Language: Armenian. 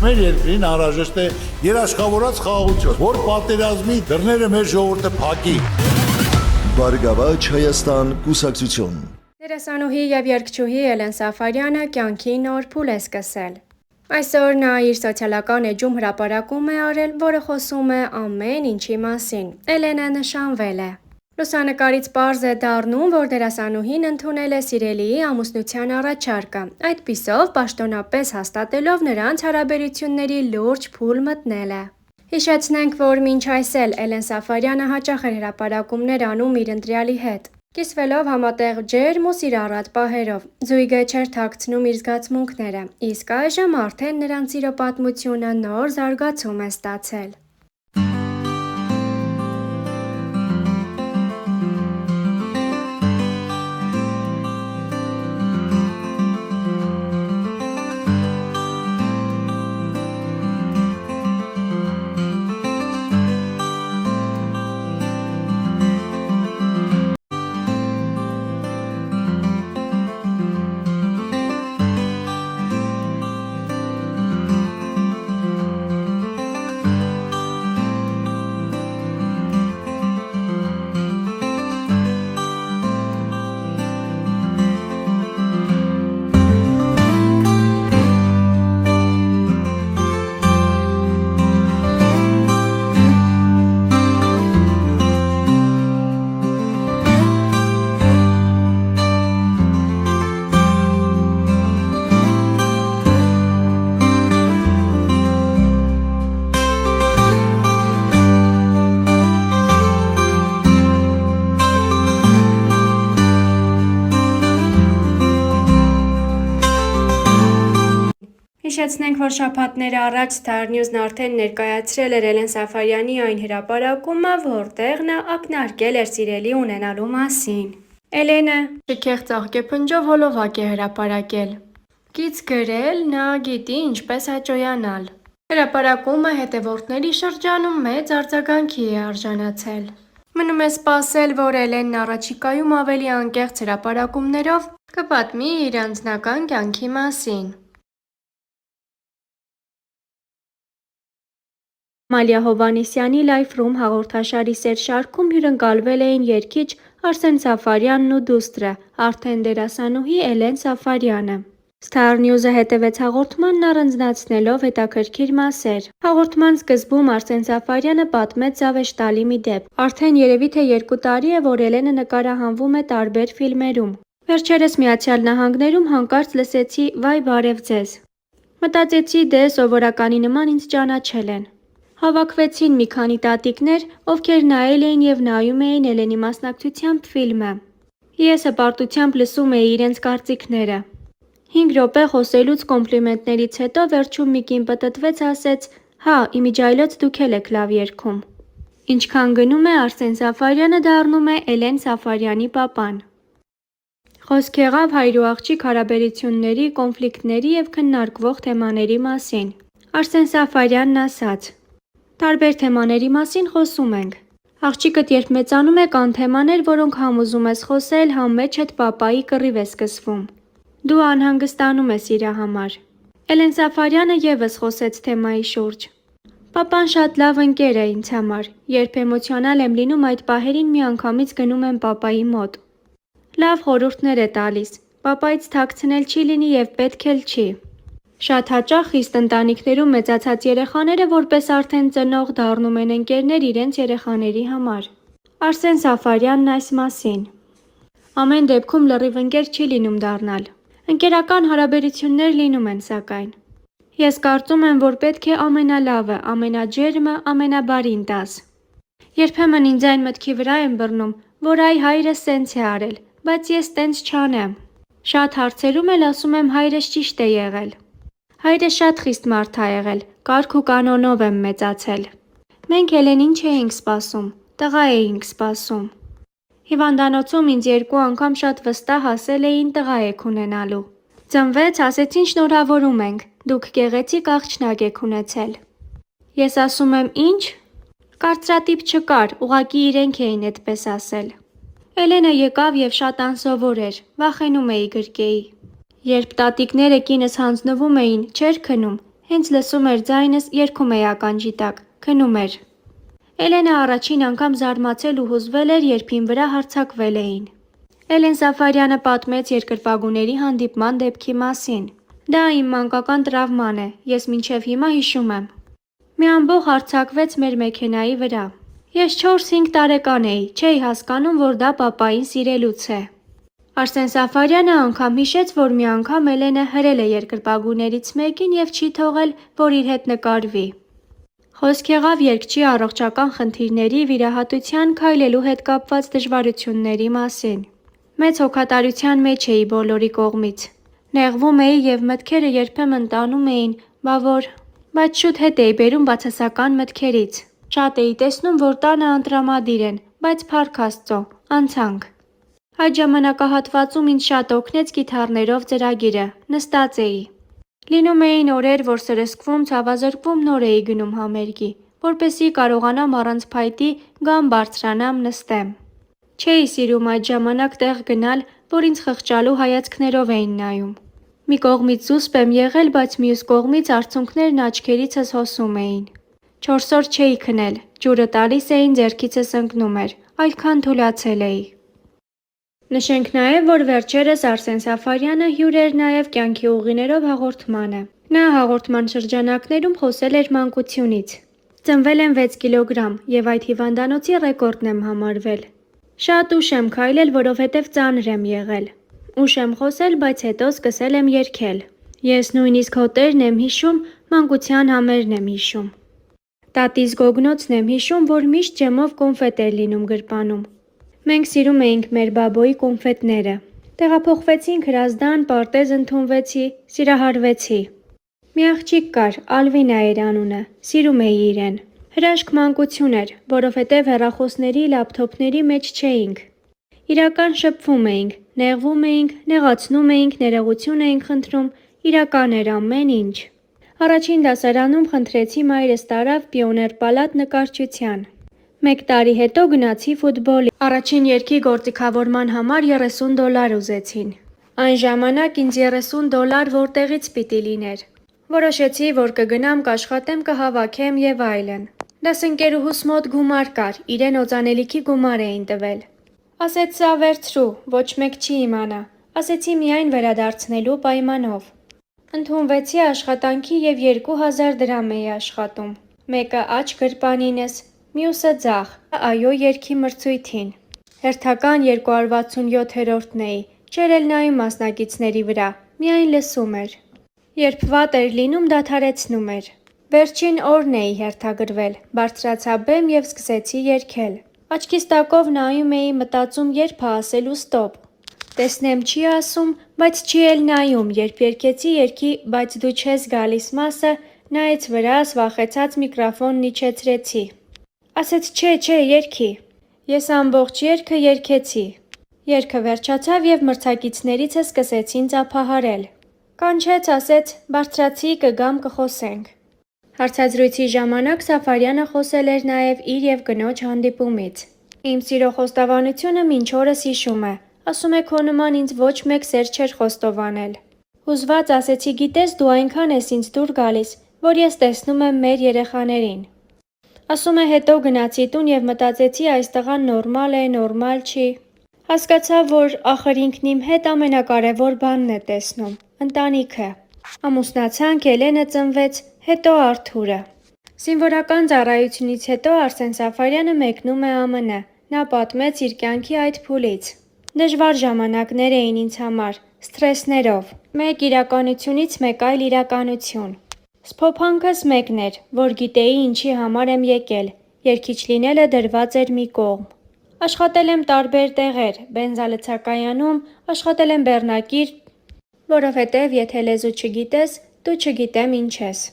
Մեր երկրին անհրաժեշտ է երաշխավորած խաղաղություն, որ պատերազմի դռները մեր ժողովուրդը փակի։ Բարգավաճ Հայաստան կուսակցություն։ Դերասանուհի եւ երգչուհի Էլեն Սաֆարյանը կյանքի նոր փուլ է սկսել։ Այսօր նա իր սոցիալական էջում հրապարակում է արել, որը խոսում է ամեն ինչի մասին։ Էլենը նշանվել է։ Լուսանկարից պարզ է դառնում, որ դերասանուհին ընդունել է սիրելիի ամուսնության առաջարկը, այդպիսով պաշտոնապես հաստատելով նրանց հարաբերությունների լուրջ փուլ մտնել է։ Հիշեցնենք, որ մինչ այս էլ Էլեն Սաֆարյանը հաճախ էր հրապարակումներ անում իր ընտրյալի հետ, կիսվելով համատեղ ջերմ ու սիրառատ պահերով, զույգը չէր թաքցնում իր զգացմունքները, իսկ այժմ արդեն նրանց սիրո պատմությունը նոր զարգացում է ստացել։ Հիշեցնենք, որ շաբաթներ առաջ Star News-ն արդեն ներկայացրել էր Էլեն Սաֆարյանի այն հրապարակումը, որտեղ նա ակնարկել էր սիրելի ունենալու մասին։ Էլենը շքեղ ծաղկեփնջով հոլովակ է հրապարակել։ Գիծ գրել նա գիտի ինչպես հաճոյանալ։ Հրապարակումը հետևորդների շրջանում մեծ արձագանքի է արժանացել։ Մնում է սպասել, որ Էլենն առաջիկայում ավելի անկեղծ հրապարակումներով կպատմի իր անձնական կյանքի մասին։ Մալիա Հովհաննիսյանի Life Room հաղորդաշարի սեր շարքում հյուրընկալվել էին երգիչ Արսեն Սաֆարյանն ու դուստրը, արդեն դերասանուհի Էլեն Սաֆարյանը։ Star News-ը հետևեց հաղորդմանն առանձնացնելով հետաքրքիր մասեր։ Հաղորդման սկզբում Արսեն Սաֆարյանը պատմեց զավեշտալի մի դեպք։ Արդեն երևի թե 2 տարի է, որ Էլենը նկարահանվում է տարբեր ֆիլմերում։ Վերջերս Միացյալ Նահանգներում հանկարծ լսեցի «Վայ բարև ձեզ»։ Մտածեցի դե սովորականի նման ինձ ճանաչել են։ Հավաքվեցին մի քանի տատիկներ, ովքեր նայել էին եւ նայում էին Էլենի մասնակցությամբ ֆիլմը։ Ես հպարտությամբ լսում էի իրենց կարծիքները։ 5 րոպե խոսելուց կոմպլիմենտներից հետո վերջում մի կին պտտվեց, ասեց. «Հա, իմիջայլոց դուք էլ եք լավ երգում»։ Ինչքան գնում է Արսեն Սաֆարյանը դառնում է Էլեն Սաֆարյանի պապան։ Խոսք եղավ հայր ու աղջիկ հարաբերությունների, կոնֆլիկտների եւ քննարկվող թեմաների մասին։ Արսեն Սաֆարյանն ասաց. «Տարբեր թեմաների մասին խոսում ենք։ Աղջիկդ երբ մեծանում է, կան թեմաներ, որոնք համ ուզում ես խոսել, համ մեջդ պապայի կռիվ է սկսվում։ Դու անհանգստանում ես իրա համար»։ Էլեն Սաֆարյանը ևս խոսեց թեմայի շուրջ։ Պապան շատ լավ ընկեր է ինձ համար, երբ էմոցիոնալ եմ լինում այդ պահերին միանգամից գնում եմ պապայի մոտ։ Լավ խորհուրդներ է տալիս, պապայից թաքցնել չի լինի եւ պետք էլ չի։ Շատ հաճախ խիստ ընտանիքներում մեծացած երեխաները որպես արդեն ծնող դառնում են ընկերներ իրենց երեխաների համար։ Արսեն Սաֆարյանն այս մասին. Ամեն դեպքում լրիվ ընկեր չի լինում դառնալ։ Ընկերական հարաբերություններ լինում են սակայն։ Ես կարծում եմ, որ պետք է ամենալավը, ամենաջերմը, ամենաբարին տաս։ Երբեմն ինձ այն մտքի վրա եմ բռնում, որ այ հայրս սենց է արել, բայց ես տենց չանեմ։ Շատ հարցերում էլ ասում եմ հայրս ճիշտ է եղել։ Հայրս շատ խիստ մարդ ա եղել, կարգ ու կանոնով եմ մեծացել։ Մենք Էլենին չէինք սպասում, տղա էինք սպասում։ Հիվանդանոցում ինձ 2 անգամ շատ վստահ ասել էին տղա եք ունենալու։ Ծնվեց, ասեցին շնորհավորում ենք, դուք գեղեցիկ աղջնակ եք ունեցել։ Ես ասում եմ ինչ։ Կարծրատիպ չկար, ուղղակի իրենք էին այդպես ասել։ Էլենը եկավ եւ շատ անսովոր էր, վախենում էի գրկեի։ Երբ տատիկները կինս հանձնվում էին, չէր քնում, Հենց լսում էր ձայնս, երգում էի ականջի տակ, քնում էր։ Էլենը առաջին անգամ զարմացել ու հուզվել էր, երբ ին վրա հարձակվել էին։ Էլեն Սաֆարյանը պատմեց երկրպագուների հանդիպման դեպքի մասին։ Դա իմ մանկական տրավման է, ես մինչև հիմա հիշում եմ։ Մի ամբողջ հարձակվեց մեր մեքենայի վրա։ Ես 4-5 տարեկան էի, չէի հասկանում, որ դա պապային սիրելուց է։ Արսեն Սաֆարյանը անգամ հիշեց, որ մի անգամ Էլենը հրել է երկրպագուներից մեկին և չի թողել, որ իր հետ նկարվի։ Խոսք եղավ երգչի առողջական խնդիրների, վիրահատության, քայլելու հետ կապված դժվարությունների մասին։ Մեծ հոգատարության մեջ էի բոլորի կողմից։ Նեղվում էի և մտքերը երբեմն տանում էին, բայց շուտ հետ էի բերում բացասական մտքերից։ Շատ էի տեսնում, որ տանը անտրամադիր են, բայց փառք Աստծո, անցանք։ Այդ ժամանակահատվածում ինձ շատ օգնեց կիթառներով ծրագիրը, նստած էի։ Լինում էին օրեր, որ սրսկվում, ցավազրկվում, նոր էի գնում համերգի, որպեսզի կարողանամ առանց փայտի գամ բարձրանամ, նստեմ։ Չէի սիրում այդ ժամանակ տեղ գնալ, որ ինձ խղճալու հայացքներով էին նայում։ Մի կողմից զուսպ եմ եղել, բայց մյուս կողմից արցունքներն աչքերիցս հոսում էին։ 4 օր չէի քնել, ջուրը տալիս էին, ձեռքիցս ընկնում էր, այդքան թուլացել էի։ Նշենք նաև, որ վերջերս Արսեն Սաֆարյանը հյուր էր նաև կյանքի ուղիներով հաղորդմանը։ Նա հաղորդման շրջանակներում խոսել էր մանկությունից։ Ծնվել եմ 6 կիլոգրամ և այդ հիվանդանոցի ռեկորդն եմ համարվել։ Շատ ուշ եմ քայլել, որովհետև ծանր եմ եղել։ Ուշ եմ խոսել, բայց հետո սկսել եմ երգել։ Ես նույնիսկ հոտերն եմ հիշում, մանկության համերն եմ հիշում։ Տատիս գոգնոցն եմ հիշում, որ միշտ ջեմով կոնֆետ էր լինում գրպանում։ Մենք սիրում էինք մեր բաբոյի կոնֆետները։ Տեղափոխվեցինք Հրազդան, պարտեզ ընդունվեցի, սիրահարվեցի։ Մի աղջիկ կար, Ալվինա էր անունը, սիրում էի իրեն։ Հրաշք մանկություն էր, որովհետև հեռախոսների, լապթոփների մեջ չէինք։ Իրական շփվում էինք, նեղվում էինք, նեղացնում էինք, ներողություն էինք խնդրում, իրական էր ամեն ինչ։ Առաջին դասարանում խնդրեցի մայրս տարավ Պիոներ պալատ նկարչության։ 1 տարի հետո գնացի ֆուտբոլի։ Առաջին երգի գործիքավորման համար $30 ուզեցին։ Այն ժամանակ ինձ $30 որտեղից պիտի լիներ։ Որոշեցի, որ կգնամ, կաշխատեմ, կհավաքեմ և այլն։ Դասընկերուհուս մոտ գումար կար, իրեն օծանելիքի գումար էին տվել։ Ասեց սա վերցրու, ոչ մեկ չի իմանա։ Ասեցի միայն վերադարձնելու պայմանով։ Ընդունվեցի աշխատանքի և 2000 դրամ էի աշխատում։ Մեկը աջ գրպանինս, մյուսը ձախ, այո երգի մրցույթին։ Հերթական 267-րդն էի, չէր էլ նայում մասնակիցների վրա, միայն լսում էր։ Երբ վատ էր լինում, դադարեցնում էր։ Վերջին օրն էի հերթագրվել, բարձրացա բեմ և սկսեցի երգել։ Աչքիս տակով նայում էի, մտածում երբ է ասելու ստոպ։ Տեսնեմ չի ասում, բայց չի էլ նայում, երբ երգեցի երգի «Բայց դու չես գալիս» մասը, նայեց վրաս, վախեցած միկրոֆոնն իջեցրեցի։ Ասեց չէ, երգի։ Ես ամբողջ երգը երգեցի։ Երգը վերջացավ և մրցակիցներիցս սկսեցին ծափահարել։ Կանչեց, ասեց բարձրացի, կգամ, կխոսենք։ Հարցազրույցի ժամանակ Սաֆարյանը խոսել էր նաև իր և կնոջ հանդիպումից։ Իմ սիրո խոստովանությունը մինչ օրս հիշում է։ Ասում է քո նման ինձ ոչ մեկ սեր չէր խոստովանել։ Հուզված ասեցի գիտես դու այնքան ես ինձ դուր գալիս, որ ես տեսնում եմ մեր երեխաներին։ Ասում է հետո գնացի տուն և մտածեցի այս տղան նորմալ է, նորմալ չի։ Հասկացա, որ ախր ինքն իմ հետ ամենակարևոր բանն է տեսնում, ընտանիքը։ Ամուսնացանք, Էլենը ծնվեց, հետո Արթուրը։ Զինվորական ծառայությունից հետո Արսեն Սաֆարյանը մեկնում է ԱՄՆ։ Նա պատմեց իր կյանքի այդ փուլից։ Դժվար ժամանակներ էին ինձ համար, սթրեսներով։ Մեկ իրականությունից մեկ այլ իրականություն։ Սփոփանքս մեկն էր, որ գիտեի ինչի համար եմ եկել, երգիչ լինելը դրված էր մի կողմ։ Աշխատել եմ տարբեր տեղեր, բենզալցակայանում, աշխատել եմ բեռնակիր, որովհետև եթե լեզու չգիտես, դու չգիտեմ ինչ ես։